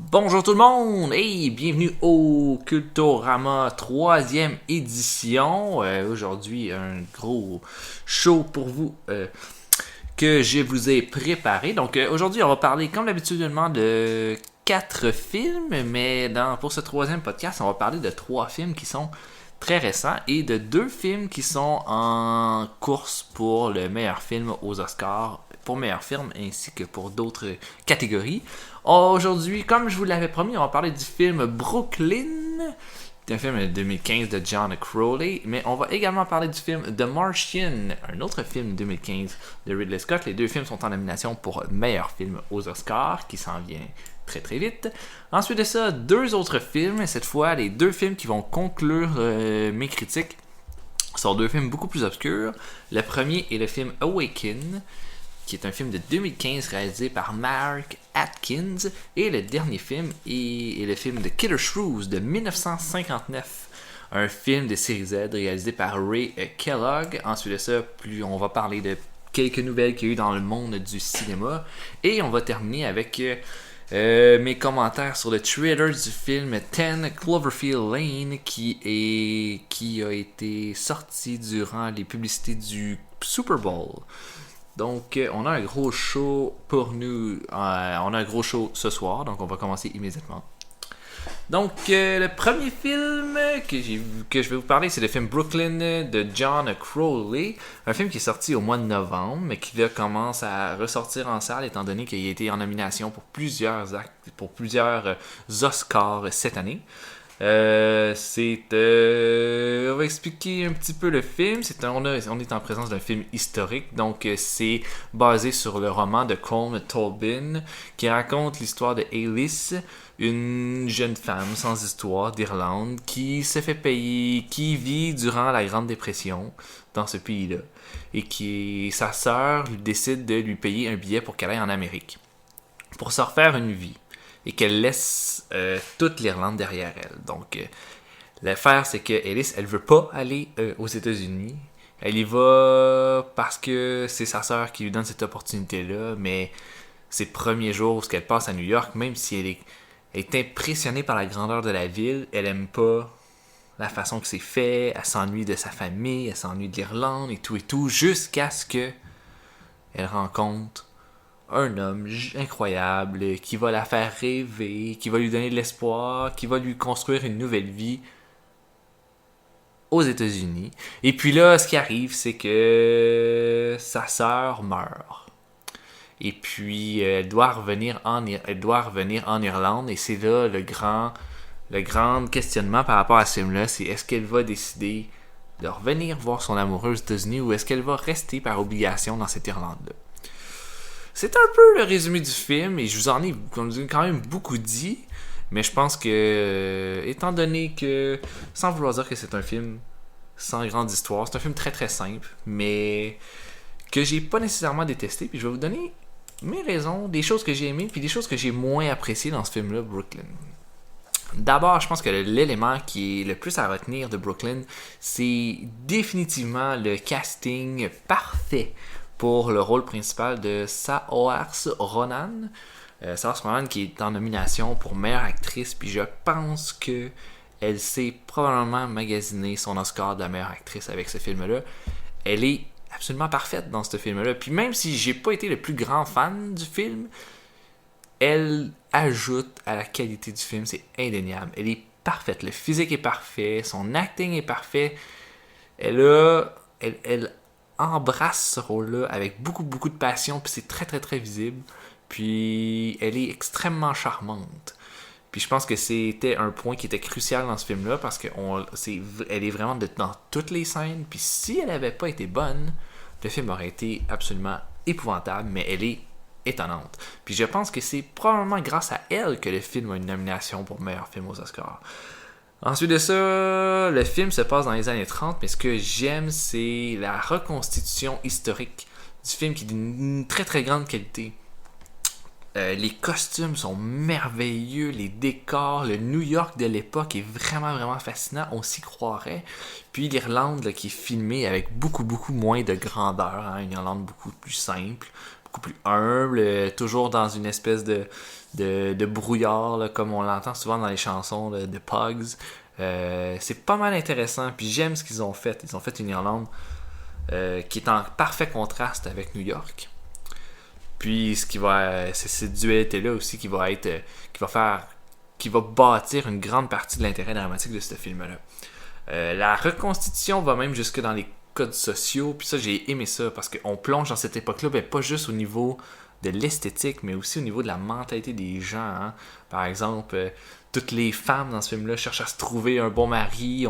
Bonjour tout le monde et bienvenue au Cultorama 3e édition. Aujourd'hui, un gros show pour vous que je vous ai préparé. Donc aujourd'hui, on va parler comme d'habitude de 4 films, mais pour ce 3e podcast, on va parler de 3 films qui sont très récents et de 2 films qui sont en course pour le meilleur film aux Oscars, pour meilleur film ainsi que pour d'autres catégories. Aujourd'hui, comme je vous l'avais promis, on va parler du film Brooklyn. C'est un film de 2015 de John Crowley, mais on va également parler du film The Martian, un autre film de 2015 de Ridley Scott. Les 2 films sont en nomination pour meilleur film aux Oscars, qui s'en vient très très vite. Ensuite de ça, 2 autres films, cette fois les 2 films qui vont conclure mes critiques sont 2 films beaucoup plus obscurs. Le premier est le film Awaken, qui est un film de 2015 réalisé par Mark Atkins, et le dernier film est le film de Killer Shrews de 1959, un film de série Z réalisé par Ray Kellogg. Ensuite de ça, on va parler de quelques nouvelles qu'il y a eu dans le monde du cinéma, et on va terminer avec mes commentaires sur le trailer du film 10 Cloverfield Lane qui a été sorti durant les publicités du Super Bowl. Donc, on a un gros show pour nous. On a un gros show ce soir, donc on va commencer immédiatement. Donc, le premier film que je vais vous parler, c'est le film Brooklyn de John Crowley. Un film qui est sorti au mois de novembre, mais qui là commence à ressortir en salle, étant donné qu'il a été en nomination pour plusieurs Oscars cette année. On va expliquer un petit peu le film. On est en présence d'un film historique, donc c'est basé sur le roman de Colm Tobin qui raconte l'histoire de Alice, une jeune femme sans histoire d'Irlande qui vit durant la Grande Dépression dans ce pays-là, et sa sœur décide de lui payer un billet pour qu'elle aille en Amérique pour se refaire une vie, et qu'elle laisse toute l'Irlande derrière elle. Donc, l'affaire, c'est que Alice, elle veut pas aller aux États-Unis. Elle y va parce que c'est sa sœur qui lui donne cette opportunité-là, mais ses premiers jours où elle passe à New York, même si elle est impressionnée par la grandeur de la ville, elle aime pas la façon que c'est fait, elle s'ennuie de sa famille, elle s'ennuie de l'Irlande et tout, jusqu'à ce que elle rencontre un homme incroyable qui va la faire rêver, qui va lui donner de l'espoir, qui va lui construire une nouvelle vie aux États-Unis. Et puis là, ce qui arrive, c'est que sa sœur meurt. Et puis, elle doit revenir en Irlande, et c'est là le grand questionnement par rapport à ce film-là, c'est est-ce qu'elle va décider de revenir voir son amoureux aux États-Unis, ou est-ce qu'elle va rester par obligation dans cette Irlande-là? C'est un peu le résumé du film, et je vous en ai quand même beaucoup dit, mais je pense que, étant donné que, sans vouloir dire que c'est un film sans grande histoire, c'est un film très très simple, mais que j'ai pas nécessairement détesté, puis je vais vous donner mes raisons, des choses que j'ai aimées, puis des choses que j'ai moins appréciées dans ce film-là, Brooklyn. D'abord, je pense que l'élément qui est le plus à retenir de Brooklyn, c'est définitivement le casting parfait pour le rôle principal de Saoirse Ronan. Saoirse Ronan qui est en nomination pour meilleure actrice, puis je pense que elle s'est probablement magasiné son Oscar de la meilleure actrice avec ce film-là. Elle est absolument parfaite dans ce film-là. Puis même si j'ai pas été le plus grand fan du film, elle ajoute à la qualité du film, c'est indéniable. Elle est parfaite, le physique est parfait, son acting est parfait. Elle embrasse ce rôle-là avec beaucoup beaucoup de passion, puis c'est très très très visible. Puis elle est extrêmement charmante. Puis je pense que c'était un point qui était crucial dans ce film-là, parce qu'elle est vraiment dans toutes les scènes. Puis si elle n'avait pas été bonne, le film aurait été absolument épouvantable, mais elle est étonnante. Puis je pense que c'est probablement grâce à elle que le film a une nomination pour meilleur film aux Oscars. Ensuite de ça, le film se passe dans les années 30, mais ce que j'aime, c'est la reconstitution historique du film qui est d'une très très grande qualité. Les costumes sont merveilleux, les décors, le New York de l'époque est vraiment vraiment fascinant, on s'y croirait. Puis l'Irlande là, qui est filmée avec beaucoup beaucoup moins de grandeur, hein, une Irlande beaucoup plus simple, beaucoup plus humble, toujours dans une espèce de brouillard, là, comme on l'entend souvent dans les chansons là, de Pogs. C'est pas mal intéressant, puis j'aime ce qu'ils ont fait. Ils ont fait une Irlande qui est en parfait contraste avec New York. Puis c'est cette dualité-là aussi qui va bâtir une grande partie de l'intérêt dramatique de ce film-là. La reconstitution va même jusque dans les codes sociaux, puis ça, j'ai aimé ça, parce qu'on plonge dans cette époque-là, ben, pas juste au niveau de l'esthétique, mais aussi au niveau de la mentalité des gens. Hein. Par exemple, toutes les femmes dans ce film-là cherchent à se trouver un bon mari,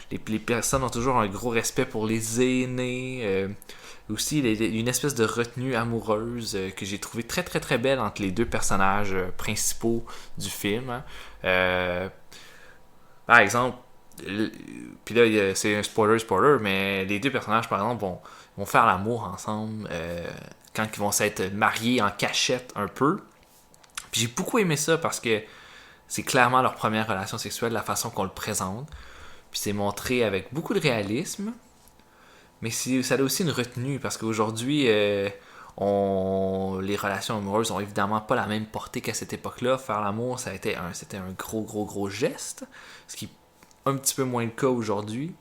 les personnes ont toujours un gros respect pour les aînés. Aussi, il y a une espèce de retenue amoureuse que j'ai trouvé très très très belle entre les deux personnages principaux du film. Hein. Par exemple, puis là, c'est un spoiler, mais les deux personnages, par exemple, vont faire l'amour ensemble quand ils vont s'être mariés en cachette un peu. Puis j'ai beaucoup aimé ça parce que c'est clairement leur première relation sexuelle, la façon qu'on le présente. Puis c'est montré avec beaucoup de réalisme. Mais ça a aussi une retenue parce qu'aujourd'hui, les relations amoureuses ont évidemment pas la même portée qu'à cette époque-là. Faire l'amour, c'était un gros geste, ce qui est un petit peu moins le cas aujourd'hui.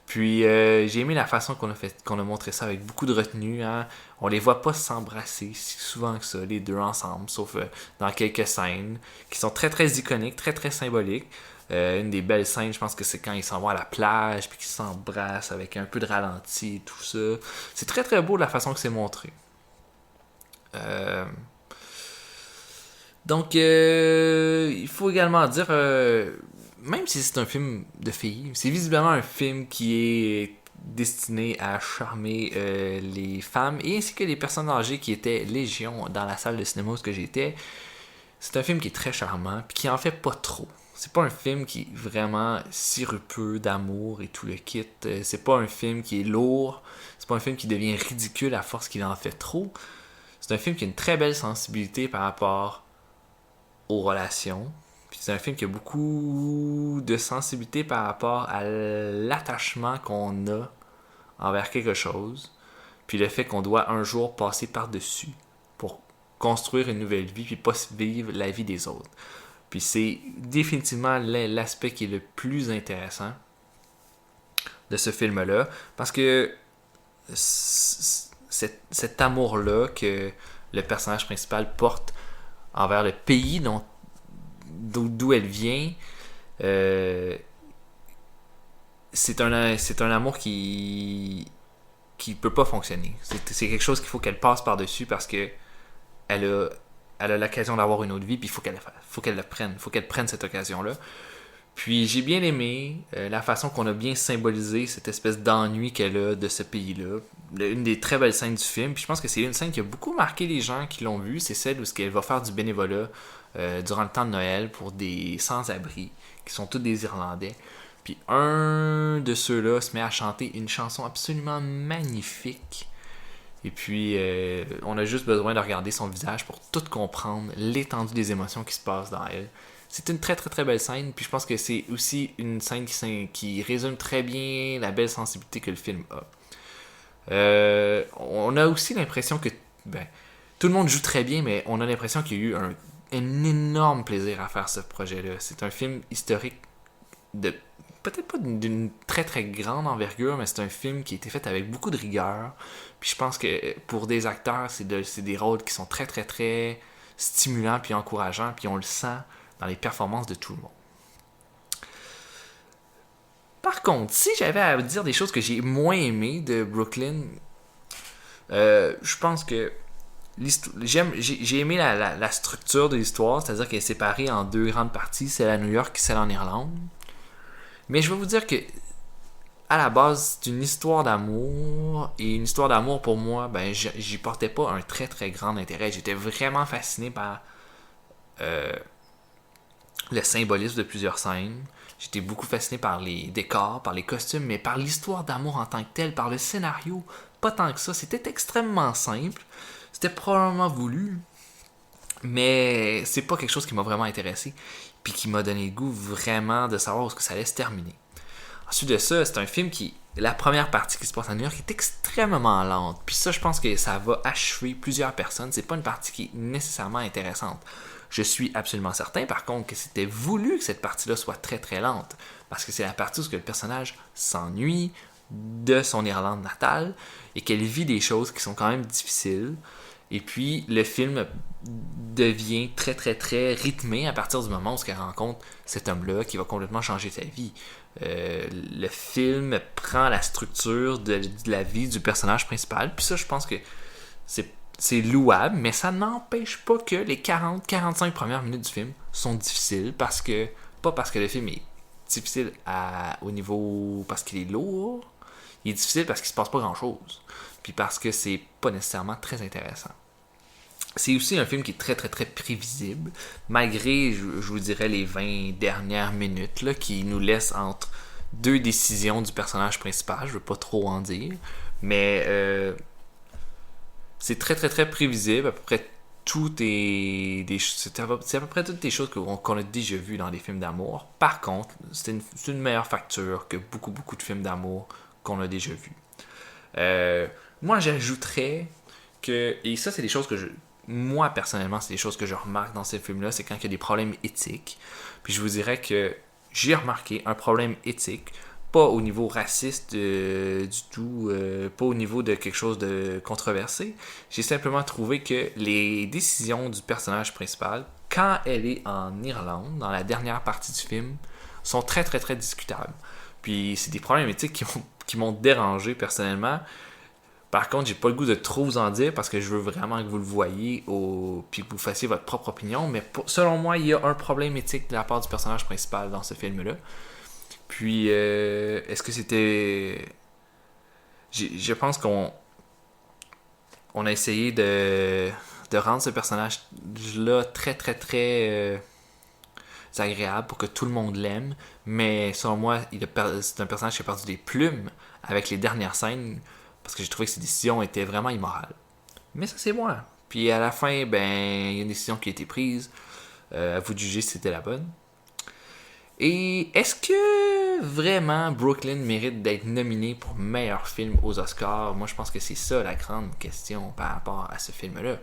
Puis j'ai aimé la façon qu'on a montré ça avec beaucoup de retenue. Hein. On les voit pas s'embrasser si souvent que ça, les deux ensemble, sauf dans quelques scènes qui sont très très iconiques, très très symboliques. Une des belles scènes, je pense que c'est quand ils s'en vont à la plage puis qu'ils s'embrassent avec un peu de ralenti et tout ça. C'est très très beau de la façon que c'est montré. Donc, il faut également dire, même si c'est un film de filles, c'est visiblement un film qui est destiné à charmer les femmes et ainsi que les personnes âgées qui étaient légion dans la salle de cinéma où j'étais. C'est un film qui est très charmant puis qui en fait pas trop. C'est pas un film qui est vraiment sirupeux d'amour et tout le kit. C'est pas un film qui est lourd. C'est pas un film qui devient ridicule à force qu'il en fait trop. C'est un film qui a une très belle sensibilité par rapport aux relations. Puis c'est un film qui a beaucoup de sensibilité par rapport à l'attachement qu'on a envers quelque chose. Puis le fait qu'on doit un jour passer par-dessus pour construire une nouvelle vie puis pas vivre la vie des autres. Puis c'est définitivement l'aspect qui est le plus intéressant de ce film-là. Parce que cet amour-là que le personnage principal porte envers le pays d'où elle vient, c'est un amour qui peut pas fonctionner. C'est quelque chose qu'il faut qu'elle passe par-dessus parce que elle a l'occasion d'avoir une autre vie, puis il faut qu'elle prenne cette occasion-là. Puis j'ai bien aimé la façon qu'on a bien symbolisé cette espèce d'ennui qu'elle a de ce pays-là. Une des très belles scènes du film, puis je pense que c'est une scène qui a beaucoup marqué les gens qui l'ont vue, c'est celle où elle va faire du bénévolat durant le temps de Noël pour des sans-abri, qui sont tous des Irlandais. Puis un de ceux-là se met à chanter une chanson absolument magnifique. Et puis, on a juste besoin de regarder son visage pour tout comprendre l'étendue des émotions qui se passent dans elle. C'est une très très très belle scène, puis je pense que c'est aussi une scène qui résume très bien la belle sensibilité que le film a. On a aussi l'impression que tout le monde joue très bien, mais on a l'impression qu'il y a eu un énorme plaisir à faire ce projet-là. C'est un film historique peut-être pas d'une très très grande envergure, mais c'est un film qui a été fait avec beaucoup de rigueur. Puis je pense que pour des acteurs, c'est des rôles qui sont très très très stimulants puis encourageants, puis on le sent dans les performances de tout le monde. Par contre, si j'avais à dire des choses que j'ai moins aimées de Brooklyn, je pense que j'ai aimé la structure de l'histoire, c'est-à-dire qu'elle est séparée en deux grandes parties, celle à New York et celle en Irlande. Mais je vais vous dire que à la base, c'est une histoire d'amour. Et une histoire d'amour, pour moi, j'y portais pas un très très grand intérêt. J'étais vraiment fasciné par le symbolisme de plusieurs scènes. J'étais beaucoup fasciné par les décors, par les costumes, mais par l'histoire d'amour en tant que telle, par le scénario, pas tant que ça. C'était extrêmement simple. C'était probablement voulu. Mais c'est pas quelque chose qui m'a vraiment intéressé. Puis qui m'a donné le goût vraiment de savoir où est-ce que ça allait se terminer. Ensuite de ça, c'est un film la première partie qui se passe à New York est extrêmement lente. Puis ça, je pense que ça va achever plusieurs personnes. C'est pas une partie qui est nécessairement intéressante. Je suis absolument certain, par contre, que c'était voulu que cette partie-là soit très très lente. Parce que c'est la partie où le personnage s'ennuie de son Irlande natale et qu'elle vit des choses qui sont quand même difficiles. Et puis, le film devient très très très rythmé à partir du moment où elle rencontre cet homme-là qui va complètement changer sa vie. Le film prend la structure de la vie du personnage principal. Puis ça, je pense que c'est louable, mais ça n'empêche pas que les 40-45 premières minutes du film sont difficiles pas parce que le film est difficile au niveau parce qu'il est lourd, il est difficile parce qu'il se passe pas grand chose, puis parce que c'est pas nécessairement très intéressant. C'est aussi un film qui est très très très prévisible, malgré, je vous dirais, les 20 dernières minutes là, qui nous laissent entre deux décisions du personnage principal. Je veux pas trop en dire, mais c'est très très très prévisible. À peu près c'est à peu près toutes les choses qu'on a déjà vues dans des films d'amour. Par contre, c'est une meilleure facture que beaucoup beaucoup de films d'amour qu'on a déjà vus. Moi, j'ajouterais que, et ça c'est des choses moi personnellement, c'est des choses que je remarque dans ces films-là, c'est quand il y a des problèmes éthiques. Puis je vous dirais que j'ai remarqué un problème éthique, pas au niveau raciste du tout, pas au niveau de quelque chose de controversé. J'ai simplement trouvé que les décisions du personnage principal, quand elle est en Irlande, dans la dernière partie du film, sont très très très discutables. Puis c'est des problèmes éthiques qui m'ont dérangé personnellement. Par contre, j'ai pas le goût de trop vous en dire parce que je veux vraiment que vous le voyez puis que vous fassiez votre propre opinion. Mais selon moi, il y a un problème éthique de la part du personnage principal dans ce film-là. Puis, est-ce que c'était... Je pense qu'on a essayé de rendre ce personnage-là très, très, très agréable pour que tout le monde l'aime. Mais selon moi, c'est un personnage qui a perdu des plumes avec les dernières scènes parce que j'ai trouvé que ses décisions étaient vraiment immorales. Mais ça, c'est moi. Puis à la fin, il y a une décision qui a été prise. À vous de juger si c'était la bonne. Et est-ce que vraiment Brooklyn mérite d'être nominé pour meilleur film aux Oscars? Moi, je pense que c'est ça la grande question par rapport à ce film-là.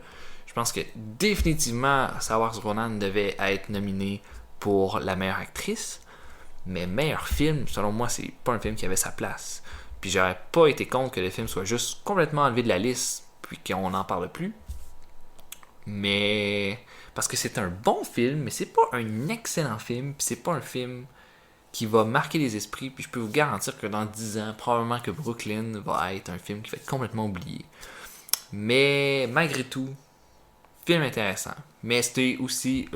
Je pense que définitivement, Saoirse Ronan devait être nominée pour la meilleure actrice. Mais meilleur film, selon moi, c'est pas un film qui avait sa place. Puis j'aurais pas été contre que le film soit juste complètement enlevé de la liste, puis qu'on n'en parle plus. Mais parce que c'est un bon film, mais c'est pas un excellent film, puis c'est pas un film qui va marquer les esprits, puis je peux vous garantir que dans 10 ans, probablement que Brooklyn va être un film qui va être complètement oublié. Mais malgré tout, film intéressant. Mais c'était aussi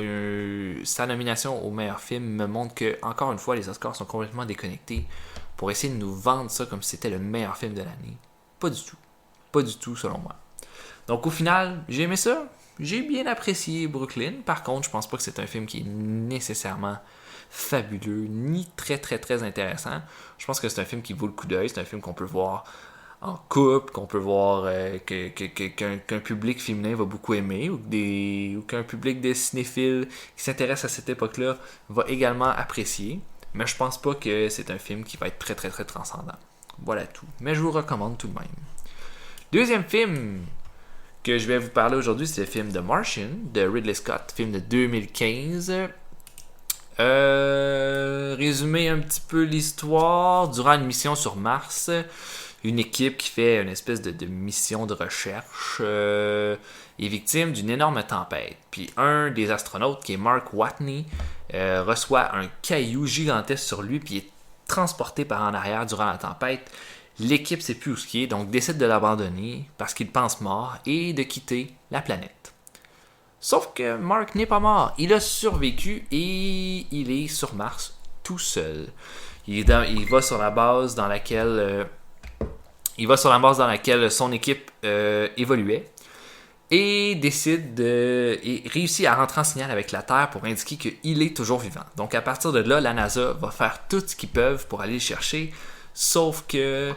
sa nomination au meilleur film me montre que, encore une fois, les Oscars sont complètement déconnectés pour essayer de nous vendre ça comme si c'était le meilleur film de l'année. Pas du tout. Pas du tout, selon moi. Donc au final, j'ai aimé ça. J'ai bien apprécié Brooklyn. Par contre, je pense pas que c'est un film qui est nécessairement fabuleux, ni très très très intéressant. Je pense que c'est un film qui vaut le coup d'œil. C'est un film qu'on peut voir en couple, qu'on peut voir qu'un public féminin va beaucoup aimer, ou qu'un public de cinéphiles qui s'intéresse à cette époque-là va également apprécier. Mais je pense pas que c'est un film qui va être très très très transcendant. Voilà tout. Mais je vous le recommande tout de même. Deuxième film que je vais vous parler aujourd'hui, c'est le film The Martian de Ridley Scott, film de 2015. Résumer un petit peu l'histoire. Durant une mission sur Mars, une équipe qui fait une espèce de mission de recherche est victime d'une énorme tempête. Puis un des astronautes, qui est Mark Watney, reçoit un caillou gigantesque sur lui puis est transporté par en arrière durant la tempête. L'équipe ne sait plus où ce qui est, donc décide de l'abandonner parce qu'il pense mort et de quitter la planète. Sauf que Mark n'est pas mort, il a survécu et il est sur Mars tout seul. Il va sur la base dans laquelle son équipe évoluait et réussit à rentrer en signal avec la Terre pour indiquer qu'il est toujours vivant. Donc à partir de là, la NASA va faire tout ce qu'ils peuvent pour aller le chercher, sauf que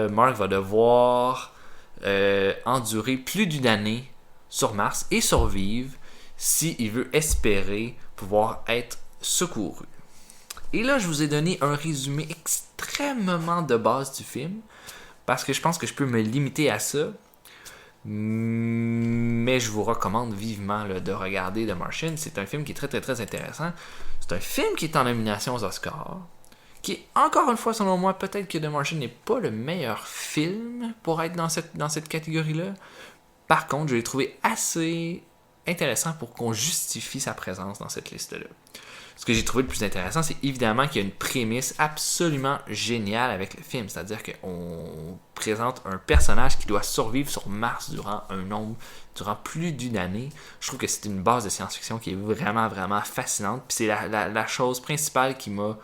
Mark va devoir endurer plus d'une année sur Mars et survivre s'il veut espérer pouvoir être secouru. Et là, je vous ai donné un résumé extrêmement de base du film, parce que je pense que je peux me limiter à ça. Mais je vous recommande vivement là, de regarder The Martian. C'est un film qui est très très très intéressant. C'est un film qui est en nomination aux Oscars. Qui est, encore une fois, selon moi, peut-être que The Martian n'est pas le meilleur film pour être dans cette catégorie-là. Par contre, je l'ai trouvé assez intéressant pour qu'on justifie sa présence dans cette liste-là. Ce que j'ai trouvé le plus intéressant, c'est évidemment qu'il y a une prémisse absolument géniale avec le film. C'est-à-dire qu'on présente un personnage qui doit survivre sur Mars durant plus d'une année. Je trouve que c'est une base de science-fiction qui est vraiment, vraiment fascinante. Puis c'est la chose principale qui m'a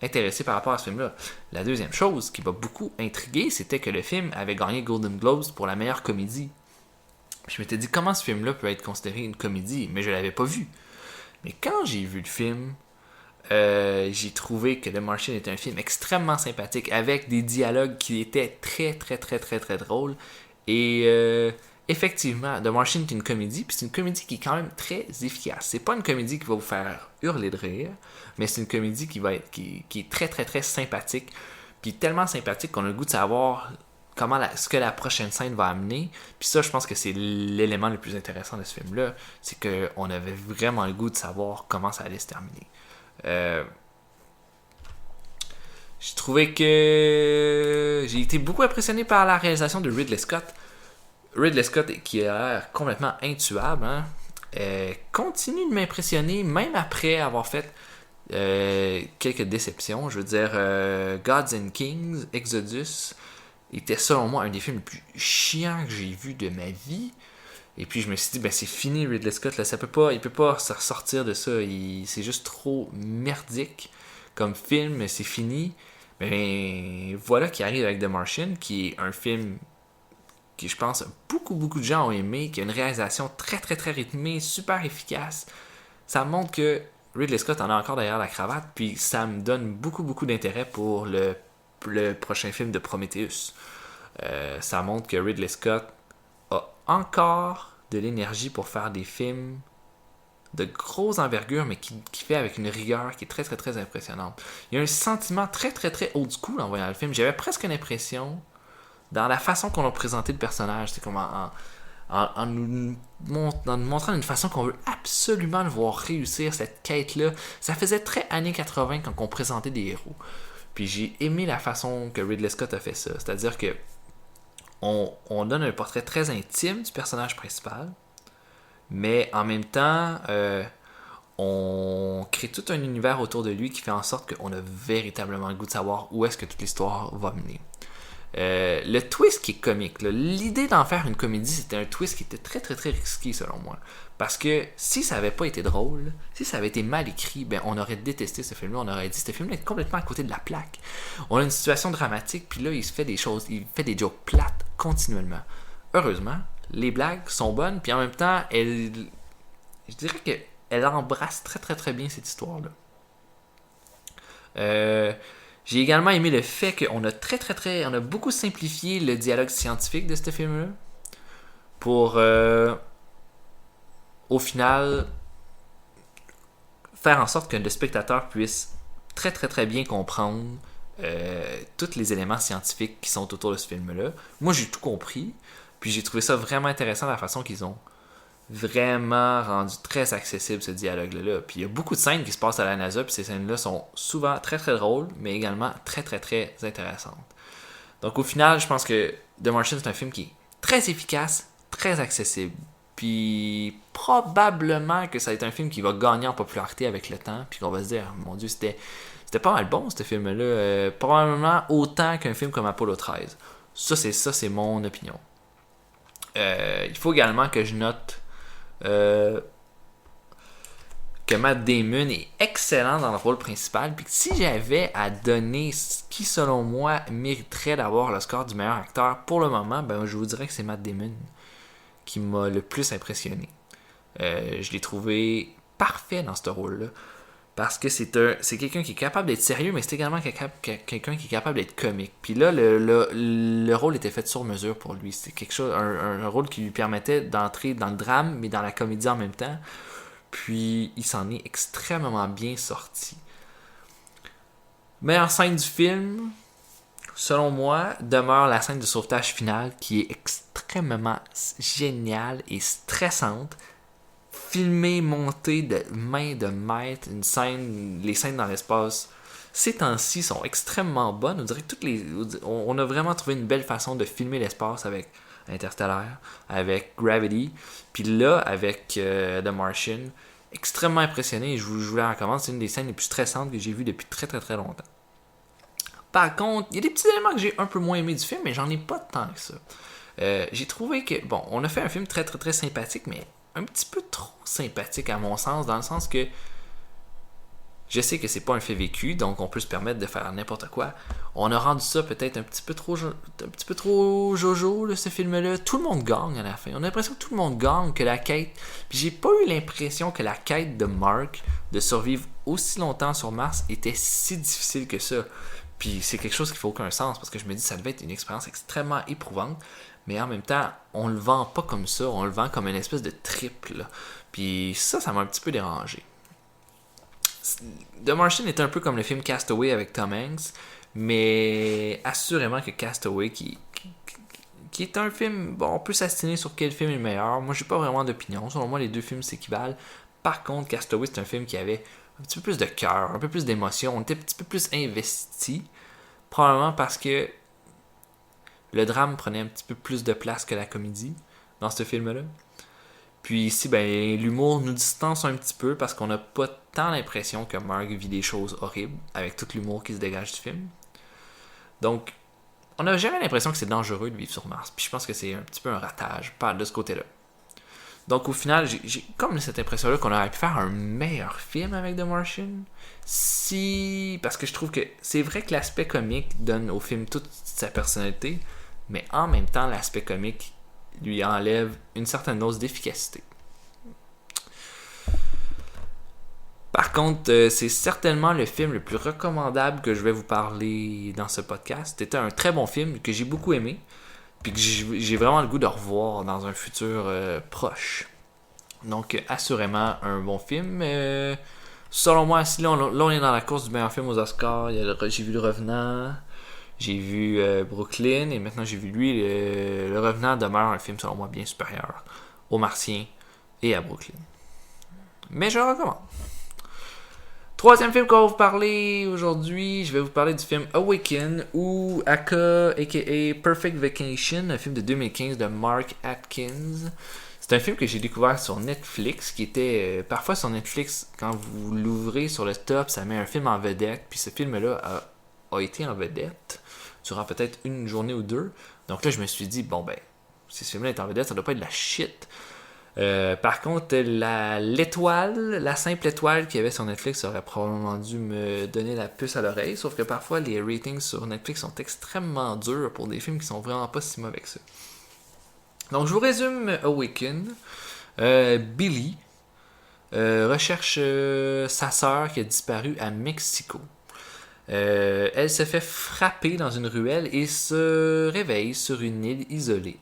intéressé par rapport à ce film-là. La deuxième chose qui m'a beaucoup intrigué, c'était que le film avait gagné Golden Globes pour la meilleure comédie. Puis je m'étais dit, comment ce film-là peut être considéré une comédie? Mais je l'avais pas vu. Mais quand j'ai vu le film, j'ai trouvé que The Martian était un film extrêmement sympathique, avec des dialogues qui étaient très, très, très, très, très drôles. Et effectivement, The Martian est une comédie, puis c'est une comédie qui est quand même très efficace. C'est pas une comédie qui va vous faire hurler de rire, mais c'est une comédie qui est très, très, très sympathique. Puis tellement sympathique qu'on a le goût de savoir ce que la prochaine scène va amener. Puis ça, je pense que c'est l'élément le plus intéressant de ce film-là. C'est qu'on avait vraiment le goût de savoir comment ça allait se terminer. J'ai trouvé que j'ai été beaucoup impressionné par la réalisation de Ridley Scott. Ridley Scott, qui a l'air complètement intuable, hein, continue de m'impressionner, même après avoir fait quelques déceptions. Je veux dire, Gods and Kings, Exodus, était selon moi un des films les plus chiants que j'ai vu de ma vie. Et puis je me suis dit, ben c'est fini Ridley Scott, là, il peut pas se ressortir de ça, c'est juste trop merdique comme film, c'est fini. Mais voilà qui arrive avec The Martian, qui est un film que je pense beaucoup beaucoup de gens ont aimé, qui a une réalisation très très très rythmée, super efficace. Ça montre que Ridley Scott en a encore derrière la cravate, puis ça me donne beaucoup beaucoup d'intérêt pour le prochain film de Prometheus. Ça montre que Ridley Scott a encore de l'énergie pour faire des films de grosse envergure, mais qui fait avec une rigueur qui est très très très impressionnante. Il y a un sentiment très très très old school en voyant le film. J'avais presque l'impression, dans la façon qu'on a présenté le personnage, c'est comme en nous montrant d'une façon qu'on veut absolument le voir réussir cette quête-là. Ça faisait très années 80 quand on présentait des héros. Puis j'ai aimé la façon que Ridley Scott a fait ça. C'est-à-dire que on donne un portrait très intime du personnage principal, mais en même temps, on crée tout un univers autour de lui qui fait en sorte qu'on a véritablement le goût de savoir où est-ce que toute l'histoire va mener. Le twist qui est comique, là, l'idée d'en faire une comédie, c'était un twist qui était très très très risqué selon moi. Parce que si ça avait pas été drôle, si ça avait été mal écrit, ben on aurait détesté ce film-là, on aurait dit ce film-là est complètement à côté de la plaque. On a une situation dramatique, puis là il se fait des choses, il fait des jokes plates continuellement. Heureusement, les blagues sont bonnes, puis en même temps, je dirais qu'elle embrasse très très très bien cette histoire-là. J'ai également aimé le fait qu'on a on a beaucoup simplifié le dialogue scientifique de ce film-là pour au final faire en sorte que le spectateur puisse très très très bien comprendre tous les éléments scientifiques qui sont autour de ce film-là. Moi j'ai tout compris, puis j'ai trouvé ça vraiment intéressant la façon qu'ils ont vraiment rendu très accessible ce dialogue-là. Puis il y a beaucoup de scènes qui se passent à la NASA, puis ces scènes-là sont souvent très très drôles, mais également très très très intéressantes. Donc au final, je pense que The Martian, c'est un film qui est très efficace, très accessible. Puis probablement que ça va être un film qui va gagner en popularité avec le temps, puis qu'on va se dire, mon Dieu, c'était pas mal bon ce film-là. Probablement autant qu'un film comme Apollo 13. Ça, c'est mon opinion. Il faut également que je note que Matt Damon est excellent dans le rôle principal, puis que si j'avais à donner ce qui selon moi mériterait d'avoir le score du meilleur acteur pour le moment, ben je vous dirais que c'est Matt Damon qui m'a le plus impressionné. Je l'ai trouvé parfait dans ce rôle-là, parce que c'est quelqu'un qui est capable d'être sérieux, mais c'est également quelqu'un qui est capable d'être comique. Puis là, le rôle était fait sur mesure pour lui. C'est quelque chose, un rôle qui lui permettait d'entrer dans le drame, mais dans la comédie en même temps. Puis il s'en est extrêmement bien sorti. Meilleure scène du film, selon moi, demeure la scène de sauvetage finale qui est extrêmement géniale et stressante. Filmée, montée de main de maître, les scènes dans l'espace, ces temps-ci sont extrêmement bonnes. On dirait que on a vraiment trouvé une belle façon de filmer l'espace avec Interstellar, avec Gravity, puis là, avec The Martian. Extrêmement impressionné et je vous la recommande. C'est une des scènes les plus stressantes que j'ai vues depuis très très très longtemps. Par contre, il y a des petits éléments que j'ai un peu moins aimé du film, mais j'en ai pas tant que ça. J'ai trouvé que, bon, on a fait un film très très très sympathique, mais un petit peu trop sympathique à mon sens, dans le sens que je sais que c'est pas un fait vécu, donc on peut se permettre de faire n'importe quoi. On a rendu ça peut-être un petit peu trop jojo, là, ce film-là. Tout le monde gagne à la fin. On a l'impression que tout le monde gagne, que la quête... Puis j'ai pas eu l'impression que la quête de Mark, de survivre aussi longtemps sur Mars, était si difficile que ça. Puis c'est quelque chose qui fait aucun sens, parce que je me dis que ça devait être une expérience extrêmement éprouvante, mais en même temps, on le vend pas comme ça, on le vend comme une espèce de trip, là. Puis ça m'a un petit peu dérangé. The Martian est un peu comme le film Castaway avec Tom Hanks, mais assurément que Castaway, qui est un film, bon, on peut s'astiner sur quel film est le meilleur. Moi, j'ai pas vraiment d'opinion. Selon moi, les deux films s'équivalent. Par contre, Castaway, c'est un film qui avait un petit peu plus de cœur, un peu plus d'émotion. On était un petit peu plus investi, probablement parce que le drame prenait un petit peu plus de place que la comédie dans ce film-là. Puis ici, ben, l'humour nous distance un petit peu parce qu'on n'a pas tant l'impression que Mark vit des choses horribles avec tout l'humour qui se dégage du film. Donc, on n'a jamais l'impression que c'est dangereux de vivre sur Mars. Puis je pense que c'est un petit peu un ratage, pas de ce côté-là. Donc au final, j'ai comme cette impression-là qu'on aurait pu faire un meilleur film avec The Martian. Parce que je trouve que c'est vrai que l'aspect comique donne au film toute sa personnalité, mais en même temps, l'aspect comique lui enlève une certaine dose d'efficacité. Par contre, c'est certainement le film le plus recommandable que je vais vous parler dans ce podcast. C'était un très bon film que j'ai beaucoup aimé, puis que j'ai vraiment le goût de revoir dans un futur proche. Donc, assurément, un bon film. Selon moi, si là, on est dans la course du meilleur film aux Oscars, j'ai vu Le Revenant, j'ai vu Brooklyn, et maintenant j'ai vu lui. Le Revenant demeure un film, selon moi, bien supérieur au Martien et à Brooklyn. Mais je le recommande. Troisième film qu'on va vous parler aujourd'hui, je vais vous parler du film Awaken ou aka Perfect Vacation, un film de 2015 de Mark Atkins. C'est un film que j'ai découvert sur Netflix, qui était parfois sur Netflix, quand vous l'ouvrez sur le top, ça met un film en vedette, puis ce film-là a été en vedette durant peut-être une journée ou deux. Donc là, je me suis dit, bon ben, si ce film-là est en vedette, ça doit pas être de la shit. Par contre, la simple étoile qu'il y avait sur Netflix aurait probablement dû me donner la puce à l'oreille, sauf que parfois les ratings sur Netflix sont extrêmement durs pour des films qui sont vraiment pas si mauvais que ça. Donc je vous résume Awaken. Billy recherche sa sœur qui a disparu à Mexico. Elle se fait frapper dans une ruelle et se réveille sur une île isolée.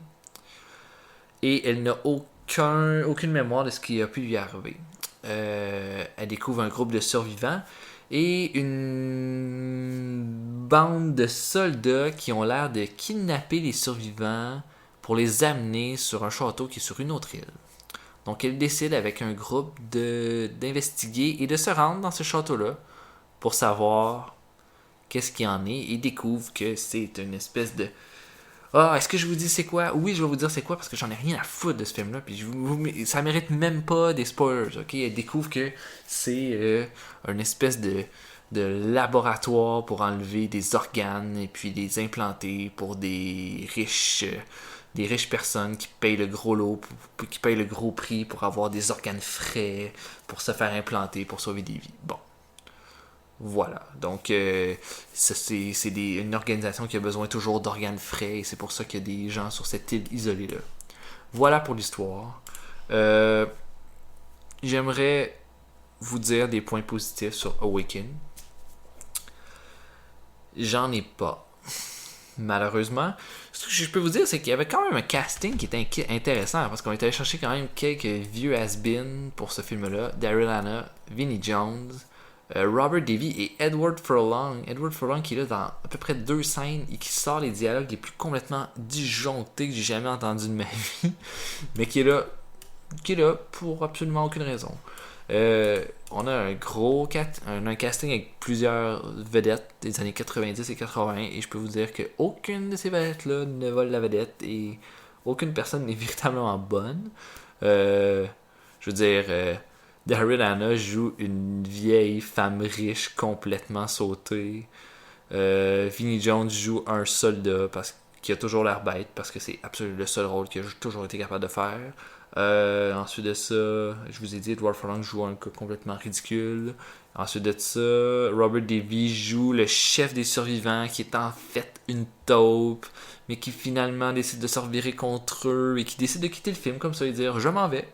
Et elle n'a aucune mémoire de ce qui a pu lui arriver. Elle découvre un groupe de survivants et une bande de soldats qui ont l'air de kidnapper les survivants pour les amener sur un château qui est sur une autre île. Donc elle décide avec un groupe d'investiguer et de se rendre dans ce château-là pour savoir qu'est-ce qu'il y en est et découvre que c'est une espèce de... Ah, est-ce que je vous dis c'est quoi? Oui, je vais vous dire c'est quoi parce que j'en ai rien à foutre de ce film-là. Puis ça mérite même pas des spoilers, ok? Elle découvre que c'est une espèce de laboratoire pour enlever des organes et puis les implanter pour des riches personnes qui payent le gros lot, qui payent le gros prix pour avoir des organes frais, pour se faire implanter, pour sauver des vies. Bon. Voilà, donc c'est une organisation qui a besoin toujours d'organes frais et c'est pour ça qu'il y a des gens sur cette île isolée-là. Voilà pour l'histoire. J'aimerais vous dire des points positifs sur Awaken. J'en ai pas, malheureusement. Ce que je peux vous dire, c'est qu'il y avait quand même un casting qui était intéressant parce qu'on est allé chercher quand même quelques vieux has-been pour ce film-là. Daryl Hannah, Vinnie Jones, Robert Davi et Edward Furlong. Edward Furlong qui est là dans à peu près 2 scènes et qui sort les dialogues les plus complètement disjonctés que j'ai jamais entendus de ma vie, mais qui est là pour absolument aucune raison. On a un casting avec plusieurs vedettes des années 90 et 80 et je peux vous dire qu'aucune de ces vedettes-là ne vole la vedette et aucune personne n'est véritablement bonne. Je veux dire, Daryl Hannah joue une vieille femme riche complètement sautée. Vinnie Jones joue un soldat qui a toujours l'air bête parce que c'est absolument le seul rôle qu'il a toujours été capable de faire. Ensuite de ça, je vous ai dit, Edward Furlong joue un cas complètement ridicule. Ensuite de ça, Robert Davi joue le chef des survivants qui est en fait une taupe, mais qui finalement décide de se revirer contre eux et qui décide de quitter le film comme ça et dire je m'en vais.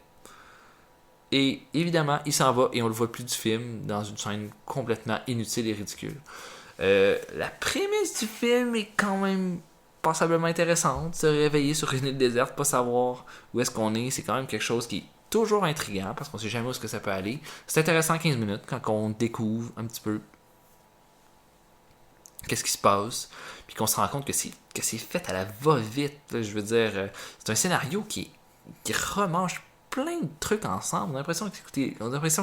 Et évidemment, il s'en va et on le voit plus du film dans une scène complètement inutile et ridicule. La prémisse du film est quand même passablement intéressante. Se réveiller sur une île déserte, pas savoir où est-ce qu'on est, c'est quand même quelque chose qui est toujours intriguant parce qu'on sait jamais où est-ce que ça peut aller. C'est intéressant 15 minutes quand on découvre un petit peu qu'est-ce qui se passe, puis qu'on se rend compte que c'est fait à la va-vite. Je veux dire, c'est un scénario qui remange plein de trucs ensemble. On a l'impression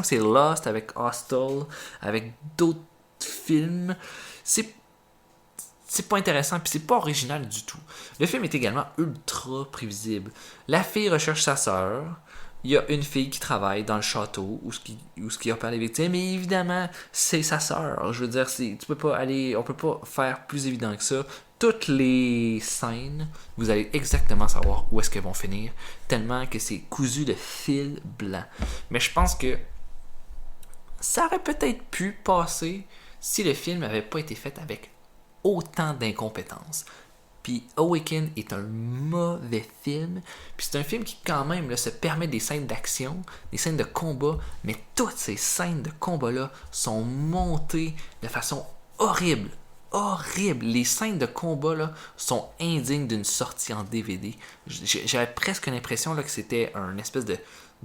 que c'est Lost avec Hostel, avec d'autres films. C'est pas intéressant, puis c'est pas original du tout. Le film est également ultra prévisible. La fille recherche sa sœur. Il y a une fille qui travaille dans le château où ce qui opère les victimes, et évidemment, c'est sa sœur. Je veux dire, on peut pas faire plus évident que ça. Toutes les scènes, vous allez exactement savoir où est-ce qu'elles vont finir, tellement que c'est cousu de fil blanc. Mais je pense que ça aurait peut-être pu passer si le film n'avait pas été fait avec autant d'incompétence. Puis Awaken est un mauvais film. Puis c'est un film qui quand même là, se permet des scènes d'action, des scènes de combat, mais toutes ces scènes de combat-là sont montées de façon horrible. Horrible. Les scènes de combat là, sont indignes d'une sortie en DVD. J'avais presque l'impression là, que c'était un espèce de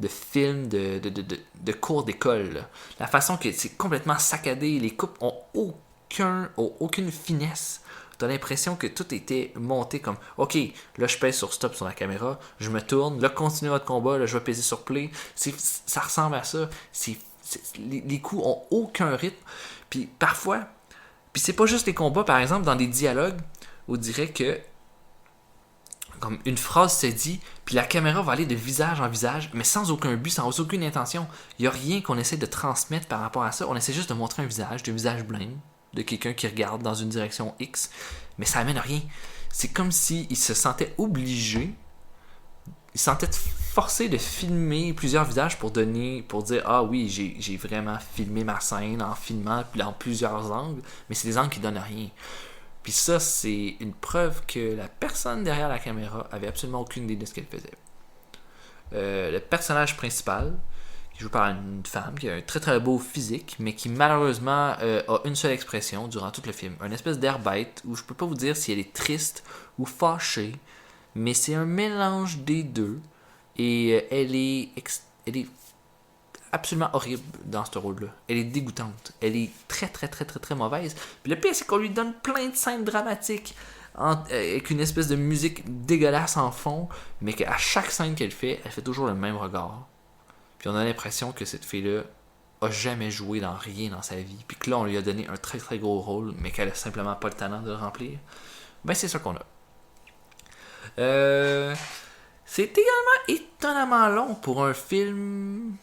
film de cours d'école. Là. La façon que c'est complètement saccadé, les coupes ont aucune finesse. T'as l'impression que tout était monté comme ok, là je pèse sur stop sur la caméra, je me tourne, là continue votre combat, là je vais peser sur play. Ça ressemble à ça. Les coups ont aucun rythme. Puis parfois, c'est pas juste les combats, par exemple, dans des dialogues, on dirait que comme une phrase se dit, puis la caméra va aller de visage en visage, mais sans aucun but, sans aucune intention. Il n'y a rien qu'on essaie de transmettre par rapport à ça. On essaie juste de montrer un visage blême, de quelqu'un qui regarde dans une direction X, mais ça amène à rien. C'est comme s'il se sentait obligé, il se sentait forcé de filmer plusieurs visages pour dire ah oui, j'ai vraiment filmé ma scène en filmant dans plusieurs angles, mais c'est des angles qui donnent rien. Puis ça, c'est une preuve que la personne derrière la caméra avait absolument aucune idée de ce qu'elle faisait. Le personnage principal, qui joue par une femme qui a un très très beau physique, mais qui malheureusement a une seule expression durant tout le film. Un espèce d'air bête où je peux pas vous dire si elle est triste ou fâchée, mais c'est un mélange des deux. Et elle est absolument horrible dans ce rôle-là. Elle est dégoûtante. Elle est très très très très très mauvaise. Puis le pire, c'est qu'on lui donne plein de scènes dramatiques avec une espèce de musique dégueulasse en fond, mais qu'à chaque scène qu'elle fait, elle fait toujours le même regard. Puis on a l'impression que cette fille-là a jamais joué dans rien dans sa vie. Puis que là, on lui a donné un très très gros rôle, mais qu'elle a simplement pas le talent de le remplir. Ben c'est ça qu'on a. C'est également étonnamment long pour un film.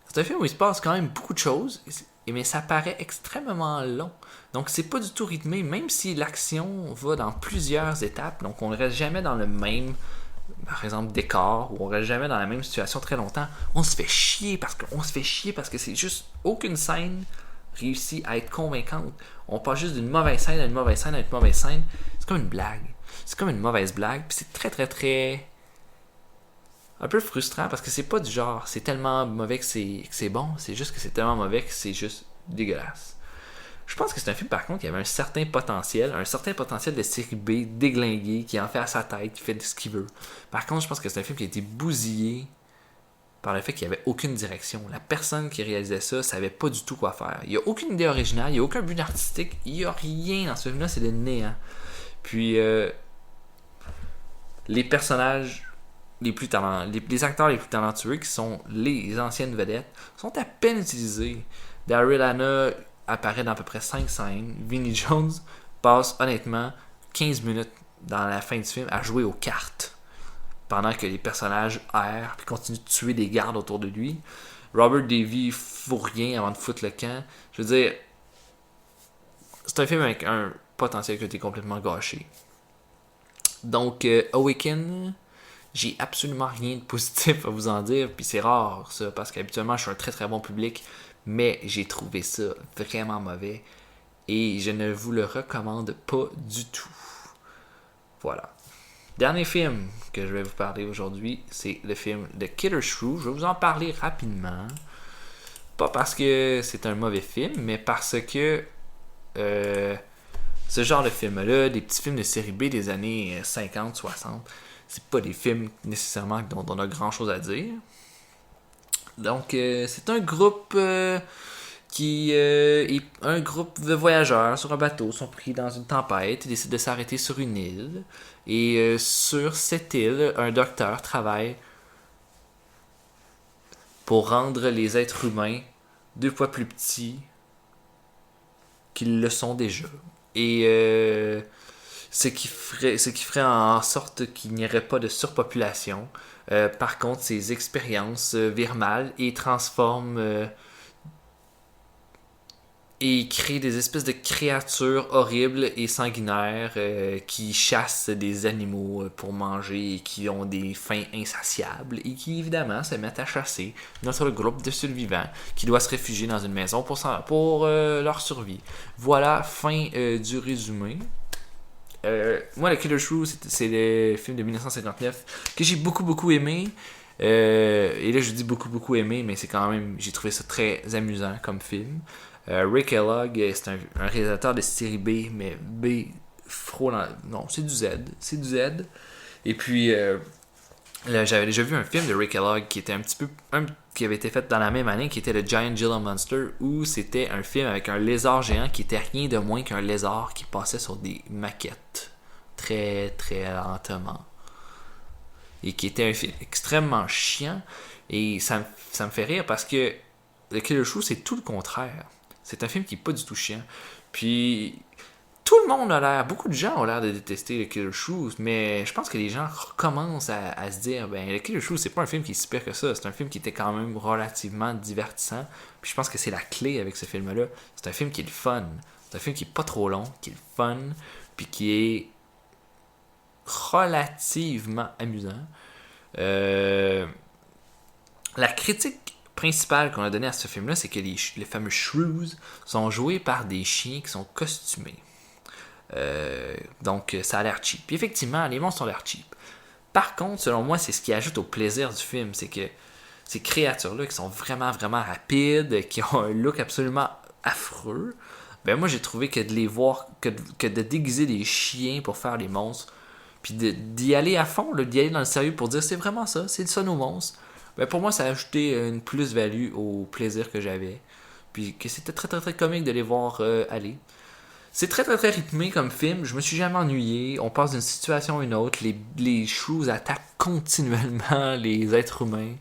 C'est un film où il se passe quand même beaucoup de choses, mais ça paraît extrêmement long. Donc c'est pas du tout rythmé, même si l'action va dans plusieurs étapes. Donc on ne reste jamais dans le même, par exemple, décor, ou on reste jamais dans la même situation très longtemps. On se fait chier parce que c'est juste aucune scène réussit à être convaincante. On passe juste d'une mauvaise scène à une mauvaise scène à une mauvaise scène. C'est comme une blague. C'est comme une mauvaise blague, puis c'est très très très un peu frustrant parce que c'est pas du genre c'est tellement mauvais que c'est bon, c'est juste que c'est tellement mauvais que c'est juste dégueulasse. Je pense que c'est un film par contre qui avait un certain potentiel de série B déglingué, qui en fait à sa tête, qui fait ce qu'il veut. Par contre, je pense que c'est un film qui a été bousillé par le fait qu'il n'y avait aucune direction. La personne qui réalisait ça savait pas du tout quoi faire. Il n'y a aucune idée originale, il n'y a aucun but artistique, il n'y a rien dans ce film-là, c'est le néant. Puis les personnages les acteurs les plus talentueux, qui sont les anciennes vedettes, sont à peine utilisés. Daryl Hannah apparaît dans à peu près 5 scènes. Vinnie Jones passe honnêtement 15 minutes dans la fin du film à jouer aux cartes, pendant que les personnages errent puis continuent de tuer des gardes autour de lui. Robert Davey fout rien avant de foutre le camp. Je veux dire, c'est un film avec un potentiel qui a été complètement gâché. Donc, Awaken, j'ai absolument rien de positif à vous en dire, puis c'est rare ça, parce qu'habituellement je suis un très très bon public, mais j'ai trouvé ça vraiment mauvais et je ne vous le recommande pas du tout. Voilà. Dernier film que je vais vous parler aujourd'hui, c'est le film The Killer Shrew. Je vais vous en parler rapidement. Pas parce que c'est un mauvais film, mais parce que ce genre de film-là, des petits films de série B des années 50-60, c'est pas des films nécessairement dont on a grand-chose à dire. Donc, c'est un groupe qui est un groupe de voyageurs sur un bateau, sont pris dans une tempête, ils décident de s'arrêter sur une île. Et sur cette île, un docteur travaille pour rendre les êtres humains 2 fois plus petits qu'ils le sont déjà. Et ce qui ferait en sorte qu'il n'y aurait pas de surpopulation. Par contre, ces expériences virent mal et transforment et créent des espèces de créatures horribles et sanguinaires qui chassent des animaux pour manger et qui ont des fins insatiables et qui évidemment se mettent à chasser notre groupe de survivants qui doit se réfugier dans une maison pour leur survie. Voilà, fin du résumé. Moi, le Killer Shrew, c'est le film de 1959 que j'ai beaucoup aimé. Et là, je dis beaucoup aimé, mais c'est quand même, j'ai trouvé ça très amusant comme film. Rick Kellogg, c'est un réalisateur de série B, mais B frôlant. Non, c'est du Z. C'est du Z. Et puis, là, j'avais déjà vu un film de Rick Kellogg qui était qui avait été fait dans la même année, qui était le Giant Gila Monster, où c'était un film avec un lézard géant qui était rien de moins qu'un lézard qui passait sur des maquettes très très lentement. Et qui était un film extrêmement chiant. Et ça me fait rire parce que le Killer Shrew, c'est tout le contraire. C'est un film qui est pas du tout chiant. Puis tout le monde beaucoup de gens ont l'air de détester le Killer Shrew, mais je pense que les gens commencent à se dire, ben le Killer Shrew, c'est pas un film qui est si pire que ça. C'est un film qui était quand même relativement divertissant. Puis je pense que c'est la clé avec ce film-là. C'est un film qui est le fun. C'est un film qui est pas trop long, qui est le fun, puis qui est relativement amusant. La critique principale qu'on a donnée à ce film-là, c'est que les fameux shrews sont joués par des chiens qui sont costumés. Donc ça a l'air cheap. Puis effectivement, les monstres ont l'air cheap. Par contre, selon moi, c'est ce qui ajoute au plaisir du film, c'est que ces créatures-là qui sont vraiment rapides, qui ont un look absolument affreux, ben moi j'ai trouvé que de les voir, que de déguiser des chiens pour faire les monstres, puis d'y aller à fond, d'y aller dans le sérieux pour dire c'est vraiment ça, c'est ça nos monstres, ben pour moi ça a ajouté une plus-value au plaisir que j'avais, puis que c'était très très très comique de les voir aller. C'est très très très rythmé comme film, je me suis jamais ennuyé, on passe d'une situation à une autre, les shrews attaquent continuellement les êtres humains,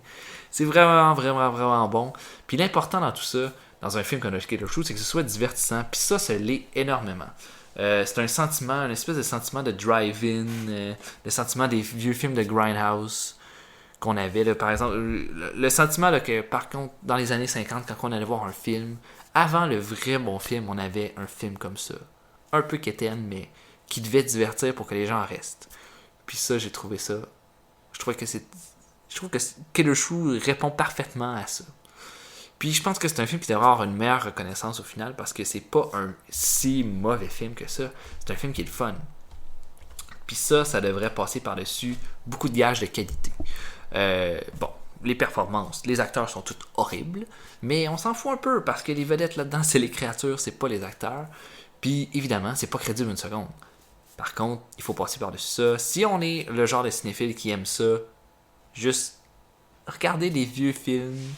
c'est vraiment bon. Puis l'important dans tout ça, dans un film comme The Killer Shrew, c'est que ce soit divertissant, puis ça l'est énormément. C'est un sentiment, une espèce de sentiment de drive-in, le sentiment des vieux films de Grindhouse qu'on avait, là, par exemple, le sentiment là, que par contre dans les années 50, quand on allait voir un film, avant le vrai bon film, on avait un film comme ça, un peu quétaine, mais qui devait divertir pour que les gens en restent. Puis ça, j'ai trouvé ça, je trouve que Killer Shrew répond parfaitement à ça. Puis je pense que c'est un film qui devrait avoir une meilleure reconnaissance au final, parce que c'est pas un si mauvais film que ça. C'est un film qui est le fun. Puis ça devrait passer par-dessus beaucoup de gages de qualité. Bon, les performances, les acteurs sont toutes horribles, mais on s'en fout un peu, parce que les vedettes là-dedans, c'est les créatures, c'est pas les acteurs. Puis évidemment, c'est pas crédible une seconde. Par contre, il faut passer par-dessus ça. Si on est le genre de cinéphile qui aime ça, juste regarder les vieux films,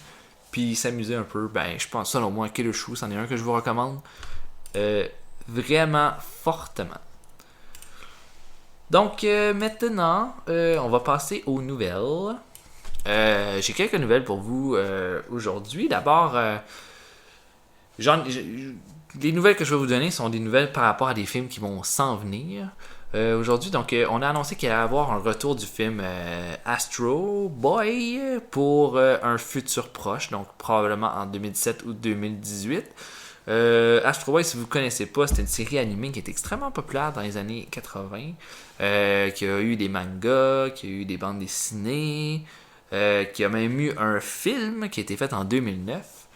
puis s'amuser un peu, ben je pense selon moi Killer Shoe, c'en est un que je vous recommande vraiment fortement. Donc maintenant, on va passer aux nouvelles. J'ai quelques nouvelles pour vous aujourd'hui. D'abord, les nouvelles que je vais vous donner sont des nouvelles par rapport à des films qui vont s'en venir. Aujourd'hui, donc, on a annoncé qu'il allait y avoir un retour du film Astro Boy pour un futur proche, donc probablement en 2017 ou 2018. Astro Boy, si vous ne connaissez pas, c'est une série animée qui est extrêmement populaire dans les années 80, qui a eu des mangas, qui a eu des bandes dessinées, qui a même eu un film qui a été fait en 2009,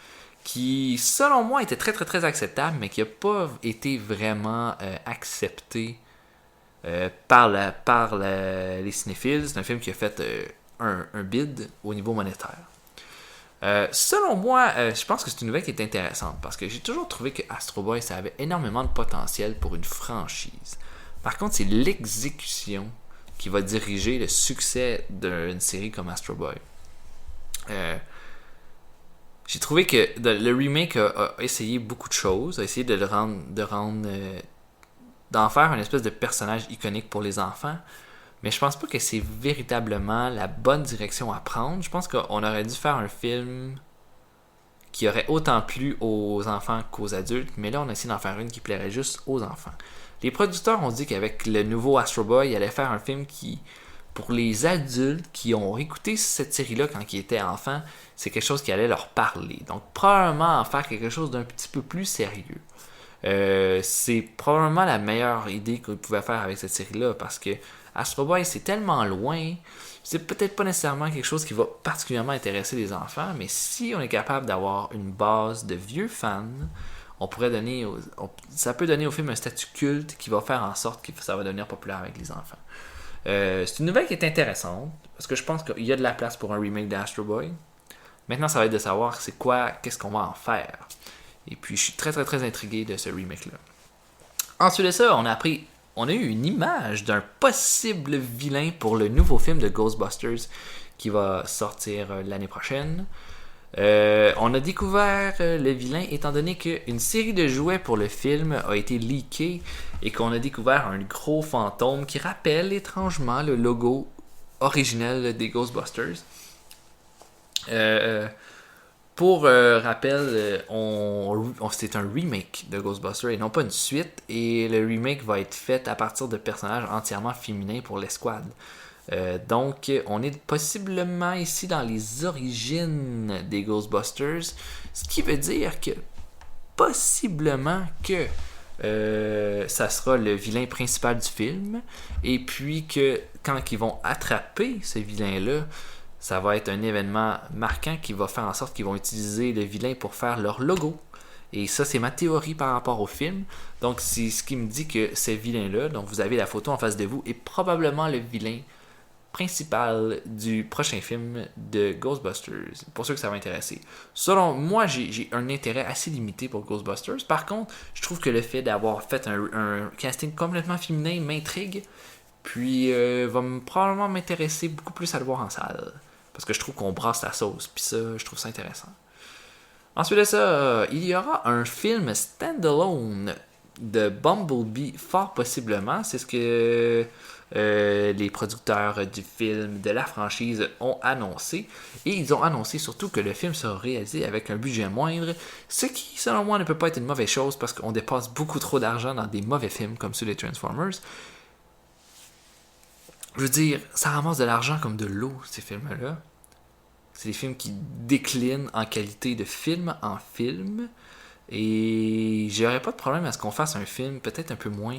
qui, selon moi, était très très très acceptable, mais qui n'a pas été vraiment accepté par les cinéphiles. C'est un film qui a fait un bid au niveau monétaire. Selon moi, je pense que c'est une nouvelle qui est intéressante parce que j'ai toujours trouvé que Astro Boy, ça avait énormément de potentiel pour une franchise. Par contre, c'est l'exécution qui va diriger le succès d'une série comme Astro Boy. J'ai trouvé que le remake a essayé beaucoup de choses, a essayé d'en faire une espèce de personnage iconique pour les enfants, mais je pense pas que c'est véritablement la bonne direction à prendre. Je pense qu'on aurait dû faire un film qui aurait autant plu aux enfants qu'aux adultes, mais là on a essayé d'en faire une qui plairait juste aux enfants. Les producteurs ont dit qu'avec le nouveau Astro Boy, ils allaient faire un film qui, pour les adultes qui ont écouté cette série-là quand ils étaient enfants, c'est quelque chose qui allait leur parler. Donc probablement en faire quelque chose d'un petit peu plus sérieux. C'est probablement la meilleure idée qu'ils pouvaient faire avec cette série-là, parce que Astro Boy, c'est tellement loin, c'est peut-être pas nécessairement quelque chose qui va particulièrement intéresser les enfants, mais si on est capable d'avoir une base de vieux fans, ça peut donner au film un statut culte qui va faire en sorte que ça va devenir populaire avec les enfants. C'est une nouvelle qui est intéressante, parce que je pense qu'il y a de la place pour un remake d'Astro Boy. Maintenant, ça va être de savoir qu'est-ce qu'on va en faire. Et puis, je suis très très très intrigué de ce remake-là. Ensuite de ça, on a eu une image d'un possible vilain pour le nouveau film de Ghostbusters qui va sortir l'année prochaine. On a découvert le vilain étant donné qu'une série de jouets pour le film a été leakée et qu'on a découvert un gros fantôme qui rappelle étrangement le logo originel des Ghostbusters. Pour rappel, c'est un remake de Ghostbusters et non pas une suite, et le remake va être fait à partir de personnages entièrement féminins pour l'escouade. Donc, on est possiblement ici dans les origines des Ghostbusters, ce qui veut dire que possiblement que ça sera le vilain principal du film, et puis que quand ils vont attraper ce vilain-là, ça va être un événement marquant qui va faire en sorte qu'ils vont utiliser le vilain pour faire leur logo. Et ça, c'est ma théorie par rapport au film. Donc, c'est ce qui me dit que ce vilain-là, donc vous avez la photo en face de vous, est probablement le vilain principal du prochain film de Ghostbusters, pour ceux que ça va intéresser. Selon moi, j'ai un intérêt assez limité pour Ghostbusters. Par contre, je trouve que le fait d'avoir fait un casting complètement féminin m'intrigue, puis va probablement m'intéresser beaucoup plus à le voir en salle. Parce que je trouve qu'on brasse la sauce, puis ça, je trouve ça intéressant. Ensuite de ça, il y aura un film standalone de Bumblebee, fort possiblement. C'est ce que les producteurs du film, de la franchise, ont annoncé. Et ils ont annoncé surtout que le film sera réalisé avec un budget moindre, ce qui, selon moi, ne peut pas être une mauvaise chose parce qu'on dépasse beaucoup trop d'argent dans des mauvais films comme ceux des Transformers. Je veux dire, ça ramasse de l'argent comme de l'eau, ces films-là. C'est des films qui déclinent en qualité de film en film. Et j'aurais pas de problème à ce qu'on fasse un film peut-être un peu moins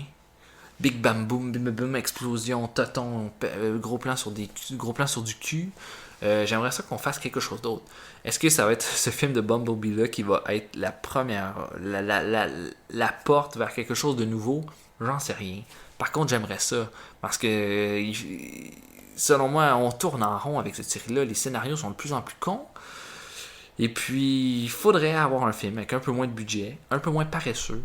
big bam boom, bim bam explosion, toton, gros plan sur du cul. J'aimerais ça qu'on fasse quelque chose d'autre. Est-ce que ça va être ce film de Bumblebee là qui va être la première, la porte vers quelque chose de nouveau? J'en sais rien. Par contre, j'aimerais ça. Parce que, selon moi, on tourne en rond avec cette série-là. Les scénarios sont de plus en plus cons. Et puis, il faudrait avoir un film avec un peu moins de budget, un peu moins paresseux.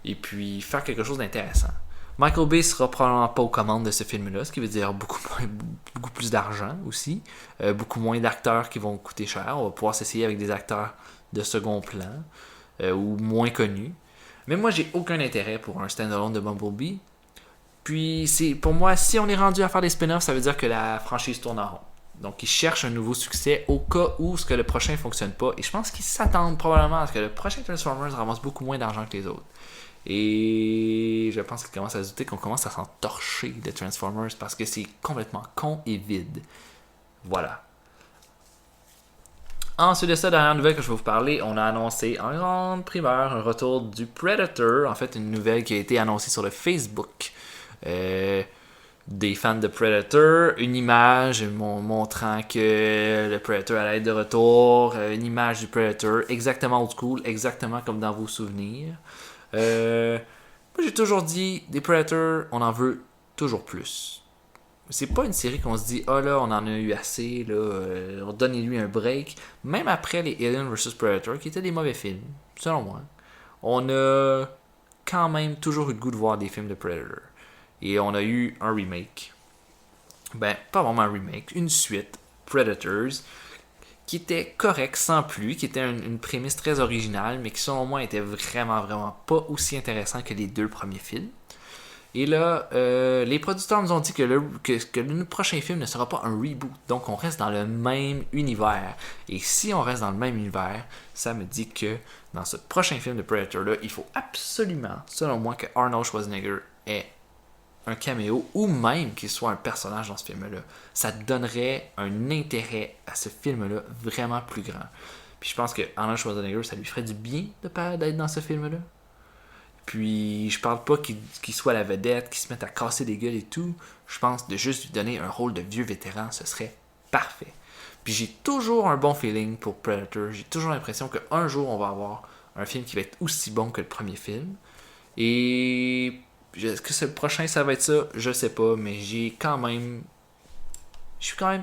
Et puis, faire quelque chose d'intéressant. Michael Bay sera probablement pas aux commandes de ce film-là, ce qui veut dire beaucoup plus d'argent aussi. Beaucoup moins d'acteurs qui vont coûter cher. On va pouvoir s'essayer avec des acteurs de second plan ou moins connus. Mais moi, j'ai aucun intérêt pour un stand-alone de Bumblebee. Puis, pour moi, si on est rendu à faire des spin-offs, ça veut dire que la franchise tourne en rond. Donc, ils cherchent un nouveau succès au cas où ce que le prochain ne fonctionne pas. Et je pense qu'ils s'attendent probablement à ce que le prochain Transformers ramasse beaucoup moins d'argent que les autres. Et je pense qu'ils commencent à se douter qu'on commence à s'en torcher de Transformers parce que c'est complètement con et vide. Voilà. Ensuite de ça, dernière nouvelle que je vais vous parler, on a annoncé en grande primeur un retour du Predator. En fait, une nouvelle qui a été annoncée sur le Facebook des fans de Predator. Une image montrant que le Predator allait être de retour. Une image du Predator exactement old school, exactement comme dans vos souvenirs. Moi, j'ai toujours dit, des Predators, on en veut toujours plus. C'est pas une série qu'on se dit, ah là, on en a eu assez, là, donnez-lui un break. Même après les Alien vs Predator, qui étaient des mauvais films, selon moi, on a quand même toujours eu le goût de voir des films de Predator. Et on a eu un remake. Ben, pas vraiment un remake, une suite, Predators, qui était correct sans plus, qui était une prémisse très originale, mais qui selon moi était vraiment pas aussi intéressant que les deux premiers films. Et là, les producteurs nous ont dit que le prochain film ne sera pas un reboot, donc on reste dans le même univers. Et si on reste dans le même univers, ça me dit que dans ce prochain film de Predator-là, il faut absolument, selon moi, que Arnold Schwarzenegger ait un caméo ou même qu'il soit un personnage dans ce film-là. Ça donnerait un intérêt à ce film-là vraiment plus grand. Puis je pense que Arnold Schwarzenegger, ça lui ferait du bien d'être dans ce film-là. Puis je parle pas qu'il soit la vedette, qu'il se mette à casser des gueules et tout. Je pense de juste lui donner un rôle de vieux vétéran, ce serait parfait. Puis j'ai toujours un bon feeling pour Predator. J'ai toujours l'impression qu'un jour on va avoir un film qui va être aussi bon que le premier film. Et est-ce que le prochain ça va être ça? Je sais pas, mais je suis quand même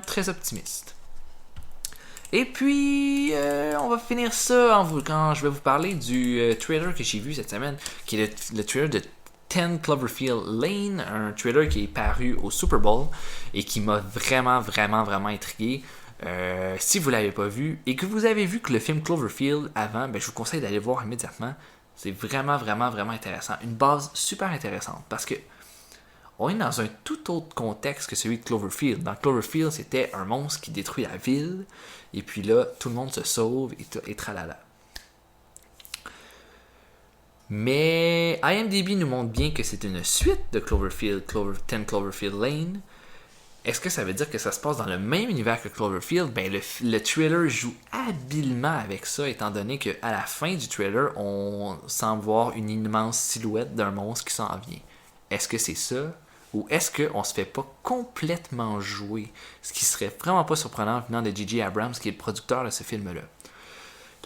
très optimiste. Et puis, on va finir ça quand je vais vous parler du trailer que j'ai vu cette semaine, qui est le trailer de 10 Cloverfield Lane, un trailer qui est paru au Super Bowl et qui m'a vraiment intrigué. Si vous ne l'avez pas vu et que vous avez vu que le film Cloverfield avant, ben, je vous conseille d'aller voir immédiatement. C'est vraiment intéressant. Une base super intéressante parce que on est dans un tout autre contexte que celui de Cloverfield. Dans Cloverfield, c'était un monstre qui détruit la ville. Et puis là, tout le monde se sauve et tralala. Mais IMDb nous montre bien que c'est une suite de Cloverfield, 10 Cloverfield Lane. Est-ce que ça veut dire que ça se passe dans le même univers que Cloverfield? Ben, le trailer joue habilement avec ça, étant donné qu'à la fin du trailer, on semble voir une immense silhouette d'un monstre qui s'en vient. Est-ce que c'est ça? Ou est-ce qu'on se fait pas complètement jouer? Ce qui serait vraiment pas surprenant venant de J.J. Abrams, qui est le producteur de ce film-là.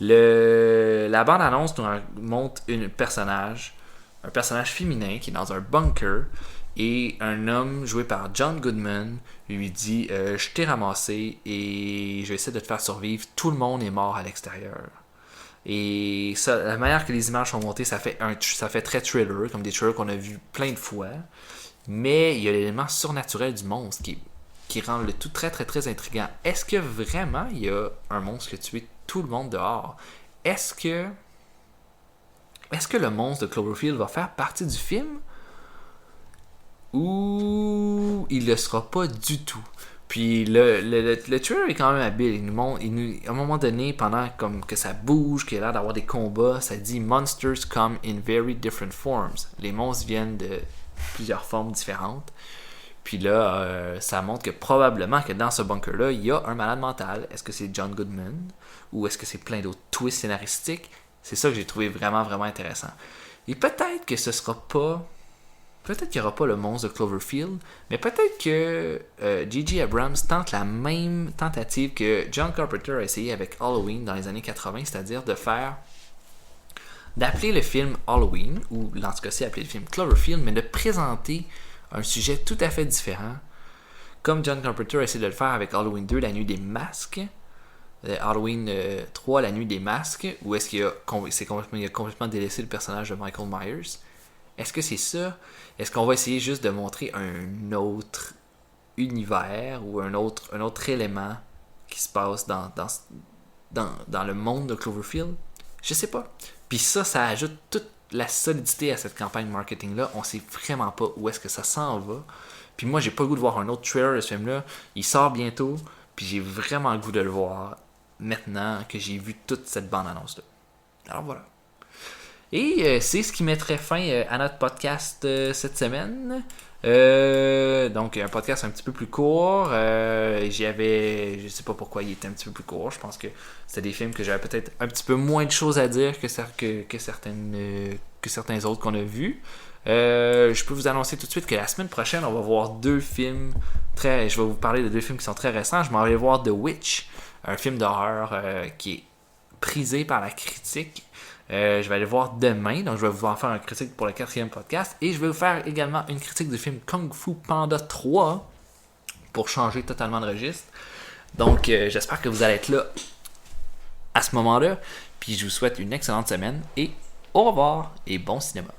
La bande-annonce nous montre un personnage féminin qui est dans un bunker et un homme joué par John Goodman lui dit je t'ai ramassé et je vais essayer de te faire survivre, tout le monde est mort à l'extérieur. Et ça, la manière que les images sont montées, ça fait très thriller, comme des thrillers qu'on a vus plein de fois. Mais il y a l'élément surnaturel du monstre qui rend le tout très intriguant. Est-ce que vraiment il y a un monstre qui a tué tout le monde dehors? Est-ce que le monstre de Cloverfield va faire partie du film? Ou il ne le sera pas du tout? Puis le tueur est quand même habile. Il nous montre, à un moment donné, pendant comme que ça bouge, qu'il a l'air d'avoir des combats, ça dit Monsters come in very different forms. Les monstres viennent de plusieurs formes différentes. Puis là, ça montre que probablement que dans ce bunker-là, il y a un malade mental. Est-ce que c'est John Goodman? Ou est-ce que c'est plein d'autres twists scénaristiques? C'est ça que j'ai trouvé vraiment intéressant. Et peut-être que ce sera pas... Peut-être qu'il n'y aura pas le monstre de Cloverfield, mais peut-être que J.J. Abrams tente la même tentative que John Carpenter a essayé avec Halloween dans les années 80, c'est-à-dire d'appeler le film Halloween, ou en tout cas c'est appeler le film Cloverfield, mais de présenter un sujet tout à fait différent, comme John Carpenter a essayé de le faire avec Halloween 2, La Nuit des Masques, Halloween 3, La Nuit des Masques, où est-ce qu'il a complètement délaissé le personnage de Michael Myers. Est-ce que c'est ça? Est-ce qu'on va essayer juste de montrer un autre univers ou un autre élément qui se passe dans le monde de Cloverfield? Je sais pas. Puis ça ajoute toute la solidité à cette campagne marketing-là. On sait vraiment pas où est-ce que ça s'en va. Puis moi, j'ai pas le goût de voir un autre trailer de ce film-là. Il sort bientôt. Puis j'ai vraiment le goût de le voir maintenant que j'ai vu toute cette bande-annonce-là. Alors voilà. Et c'est ce qui mettrait fin à notre podcast cette semaine. Donc un podcast un petit peu plus court. Je sais pas pourquoi il était un petit peu plus court. Je pense que c'était des films que j'avais peut-être un petit peu moins de choses à dire que certains autres qu'on a vus. Je peux vous annoncer tout de suite que la semaine prochaine, on va voir deux films je vais vous parler de deux films qui sont très récents. Je m'en vais voir The Witch, un film d'horreur qui est prisé par la critique. Je vais aller voir demain, donc je vais vous en faire une critique pour le 4e podcast. Et je vais vous faire également une critique du film Kung Fu Panda 3 pour changer totalement de registre. Donc j'espère que vous allez être là à ce moment-là. Puis je vous souhaite une excellente semaine et au revoir et bon cinéma.